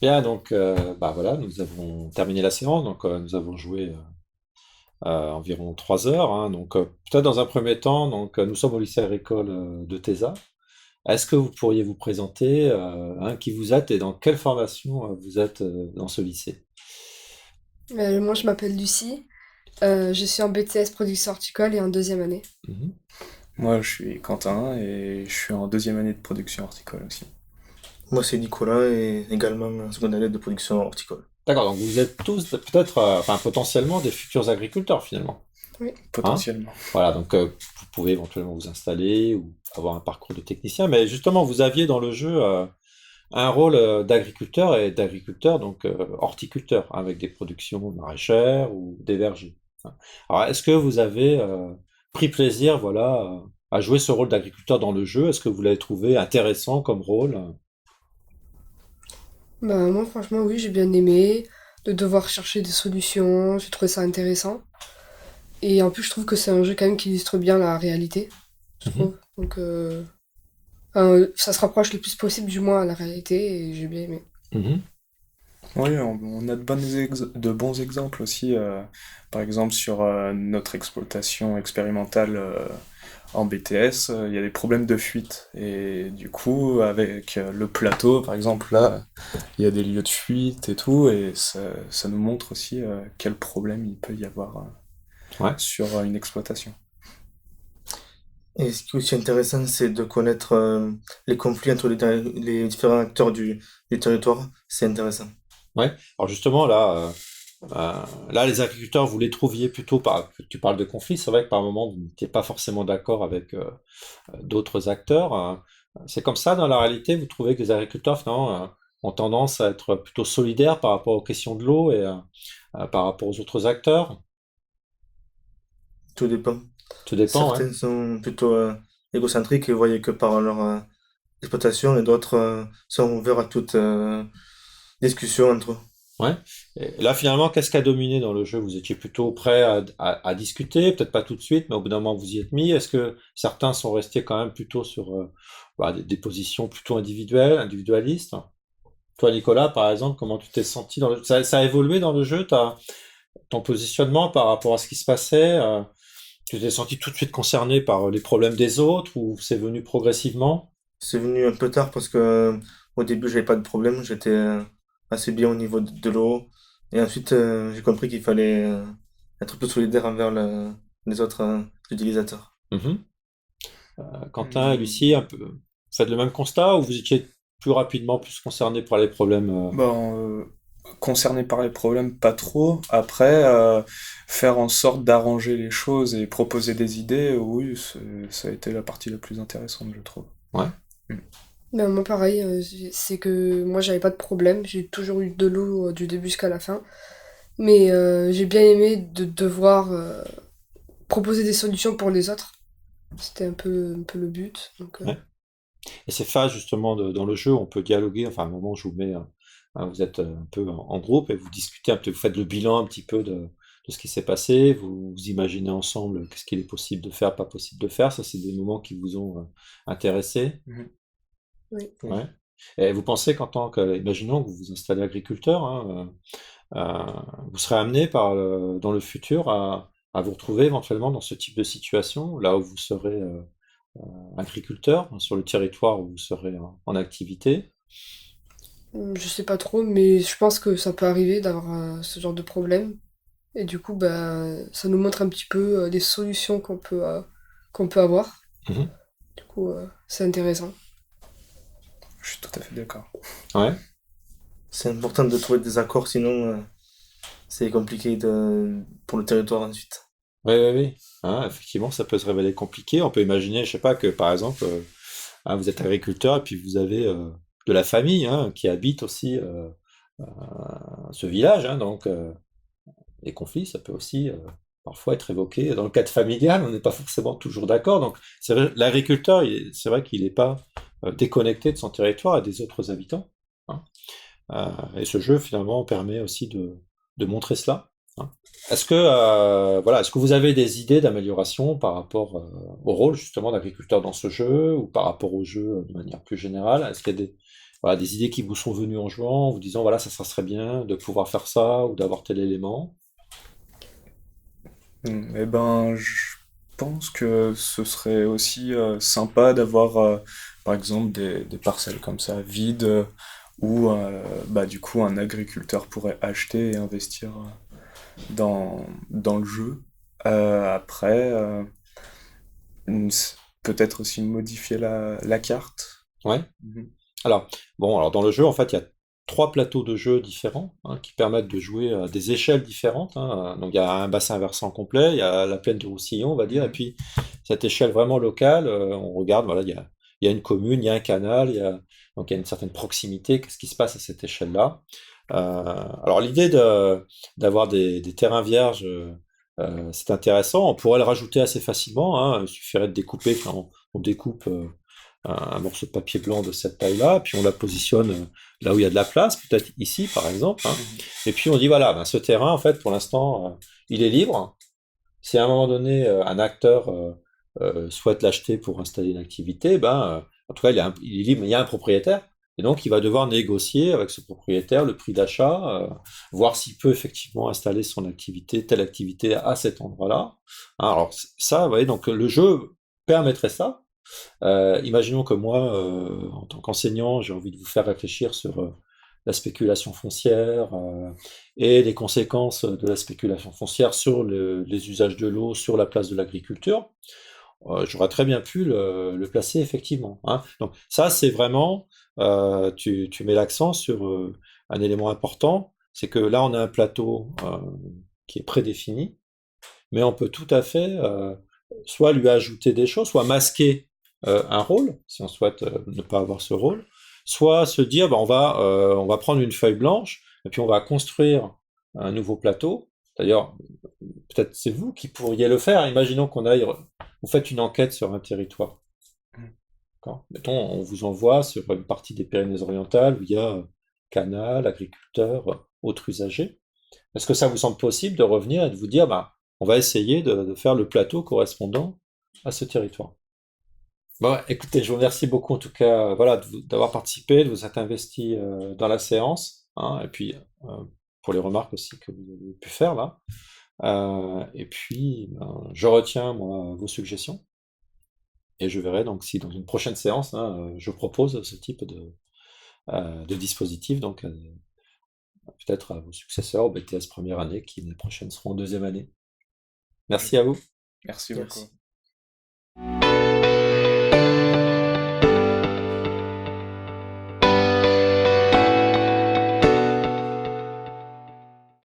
Bien, donc voilà, nous avons terminé la séance, donc nous avons joué environ 3 heures, hein, donc peut-être dans un premier temps, donc nous sommes au lycée agricole de Téza. Est-ce que vous pourriez vous présenter, qui vous êtes et dans quelle formation vous êtes dans ce lycée? Moi, je m'appelle Lucie. Je suis en BTS production horticole et en deuxième année. Mhm. Moi, je suis Quentin et je suis en deuxième année de production horticole aussi. Moi, c'est Nicolas et également en seconde année de production horticole. D'accord, donc vous êtes tous peut-être, enfin potentiellement des futurs agriculteurs finalement, Oui. hein? Potentiellement. Voilà, donc vous pouvez éventuellement vous installer ou avoir un parcours de technicien, mais justement vous aviez dans le jeu un rôle d'agriculteur et d'agriculteur, donc horticulteur, hein, avec des productions maraîchères ou des vergers, hein. Alors, est-ce que vous avez pris plaisir, voilà, à jouer ce rôle d'agriculteur dans le jeu? Est-ce que vous l'avez trouvé intéressant comme rôle? Bah, moi, franchement, oui, j'ai bien aimé de devoir chercher des solutions. J'ai trouvé ça intéressant. Et en plus, je trouve que c'est un jeu quand même qui illustre bien la réalité, je Mhm, trouve. Donc, ça se rapproche le plus possible du moins à la réalité et j'ai bien aimé. mhm. Oui, on a de bons exemples aussi, par exemple sur notre exploitation expérimentale en BTS, il y a des problèmes de fuite. Et du coup, avec le plateau, par exemple, là, il y a des lieux de fuite et tout, et ça nous montre aussi quel problème il peut y avoir Ouais. sur une exploitation. Et ce qui est aussi intéressant, c'est de connaître les conflits entre les différents acteurs du territoire. C'est intéressant. Ouais. Alors justement, là, les agriculteurs, vous les trouviez plutôt par. Tu parles de conflit, c'est vrai que par moment, vous n'étiez pas forcément d'accord avec d'autres acteurs. C'est comme ça dans la réalité, vous trouvez que les agriculteurs, finalement, ont tendance à être plutôt solidaires par rapport aux questions de l'eau et par rapport aux autres acteurs? Tout dépend. Tout dépend, ouais. Certains sont plutôt égocentriques et voient que par leur exploitation et d'autres sont ouverts à toute discussion entre eux. Ouais. Et là, finalement, qu'est-ce qui a dominé dans le jeu? Vous étiez plutôt prêt à discuter, peut-être pas tout de suite, mais au bout d'un moment, vous y êtes mis. Est-ce que certains sont restés quand même plutôt sur des positions plutôt individuelles, individualistes? Toi, Nicolas, par exemple, comment tu t'es senti dans le... ça a évolué dans le jeu, ton positionnement par rapport à ce qui se passait? Tu t'es senti tout de suite concerné par les problèmes des autres ou c'est venu progressivement? C'est venu un peu tard parce que au début, j'avais pas de problème. J'étais assez bien au niveau de l'eau. Et ensuite, j'ai compris qu'il fallait être plus solidaire envers les autres utilisateurs. Mhm. Quentin et Hmm. Lucie, un peu, vous faites le même constat ou vous étiez plus rapidement plus concerné par les problèmes Bon, concerné par les problèmes, pas trop. Après, faire en sorte d'arranger les choses et proposer des idées, oui, ça a été la partie la plus intéressante, je trouve. Ouais. Mm. Ben, moi, pareil, c'est que moi, j'avais pas de problème. J'ai toujours eu de l'eau du début jusqu'à la fin. Mais j'ai bien aimé de devoir proposer des solutions pour les autres. C'était un peu le but. Donc, Ouais. Et ces phases justement dans le jeu, on peut dialoguer. Enfin, à un moment, je vous mets, vous êtes un peu en groupe et vous discutez un peu, vous faites le bilan un petit peu de ce qui s'est passé. Vous imaginez ensemble qu'est-ce qu'il est possible de faire, pas possible de faire. Ça, c'est des moments qui vous ont intéressé. Mhm. oui. Oui. Ouais. Et vous pensez qu'en tant que, imaginons que vous vous installez agriculteur, hein, vous serez amené dans le futur à vous retrouver éventuellement dans ce type de situation, là où vous serez agriculteur, sur le territoire où vous serez en activité. Je sais pas trop, mais je pense que ça peut arriver d'avoir ce genre de problème. Et du coup, bah, ça nous montre un petit peu les solutions qu'on peut avoir. Mhm. Du coup, c'est intéressant. Je suis tout à fait d'accord. Ouais. C'est important de trouver des accords, sinon c'est compliqué pour le territoire ensuite. Oui, oui, oui. Hein, effectivement, ça peut se révéler compliqué. On peut imaginer, je sais pas, que par exemple, vous êtes agriculteur et puis vous avez de la famille hein, qui habite aussi euh, ce village. Hein, donc, les conflits, ça peut aussi parfois être évoqué. Dans le cadre familial, on n'est pas forcément toujours d'accord. Donc, c'est vrai, l'agriculteur, c'est vrai qu'il n'est pas déconnecté de son territoire et des autres habitants, hein. Et ce jeu, finalement, permet aussi de montrer cela, hein. Est-ce que vous avez des idées d'amélioration par rapport au rôle justement d'agriculteur dans ce jeu ou par rapport au jeu de manière plus générale? Est-ce qu'il y a voilà, des idées qui vous sont venues en jouant, en vous disant, voilà, ça serait bien de pouvoir faire ça ou d'avoir tel élément? Eh ben, je pense que ce serait aussi sympa d'avoir, par exemple, des parcelles comme ça, vides, où bah, du coup un agriculteur pourrait acheter et investir dans le jeu. Après, peut-être aussi modifier la carte. Ouais. Mhm. Alors, bon, alors dans le jeu, en fait, il y a 3 plateaux de jeu différents, hein, qui permettent de jouer à des échelles différentes, hein. Donc, il y a un bassin versant complet, il y a la plaine du Roussillon, on va dire, et Mhm. puis cette échelle vraiment locale, on regarde, voilà, il y a une commune, il y a un canal, donc il y a une certaine proximité. Qu'est-ce qui se passe à cette échelle-là? Alors, l'idée d'avoir des terrains vierges, c'est intéressant. On pourrait le rajouter assez facilement, hein. Il suffirait de découper, enfin, on découpe. Un morceau de papier blanc de cette taille-là, puis on la positionne là où il y a de la place, peut-être ici par exemple, hein. Mhm. Et puis on dit voilà, ben, ce terrain en fait pour l'instant il est libre. Si à un moment donné un acteur souhaite l'acheter pour installer une activité, ben en tout cas il est libre, mais il y a un propriétaire. Et donc il va devoir négocier avec ce propriétaire le prix d'achat, voir s'il peut effectivement installer son activité, telle activité à cet endroit-là. Hein, alors ça, vous voyez, donc le jeu permettrait ça. Imaginons que moi, en tant qu'enseignant, j'ai envie de vous faire réfléchir sur la spéculation foncière et les conséquences de la spéculation foncière sur les usages de l'eau, sur la place de l'agriculture. J'aurais très bien pu le placer effectivement, hein. Donc ça, c'est vraiment, tu mets l'accent sur un élément important, c'est que là, on a un plateau qui est prédéfini, mais on peut tout à fait soit lui ajouter des choses, soit masquer un rôle, si on souhaite ne pas avoir ce rôle, soit se dire bah, on va prendre une feuille blanche et puis on va construire un nouveau plateau. D'ailleurs, peut-être c'est vous qui pourriez le faire. Imaginons vous faites une enquête sur un territoire. D'accord. Mettons, on vous envoie sur une partie des Pyrénées-Orientales où il y a canal, agriculteurs, autres usagers. Est-ce que ça vous semble possible de revenir et de vous dire, bah, on va essayer de faire le plateau correspondant à ce territoire? Bon, écoutez, je vous remercie beaucoup en tout cas, voilà, d'avoir participé, de vous être investi dans la séance, hein, et puis pour les remarques aussi que vous avez pu faire là. Et puis, ben, je retiens moi vos suggestions et je verrai donc si dans une prochaine séance, hein, je propose ce type de dispositif, donc peut-être à vos successeurs au BTS première année qui l'année prochaine seront en deuxième année. Merci à vous. Merci beaucoup. Merci.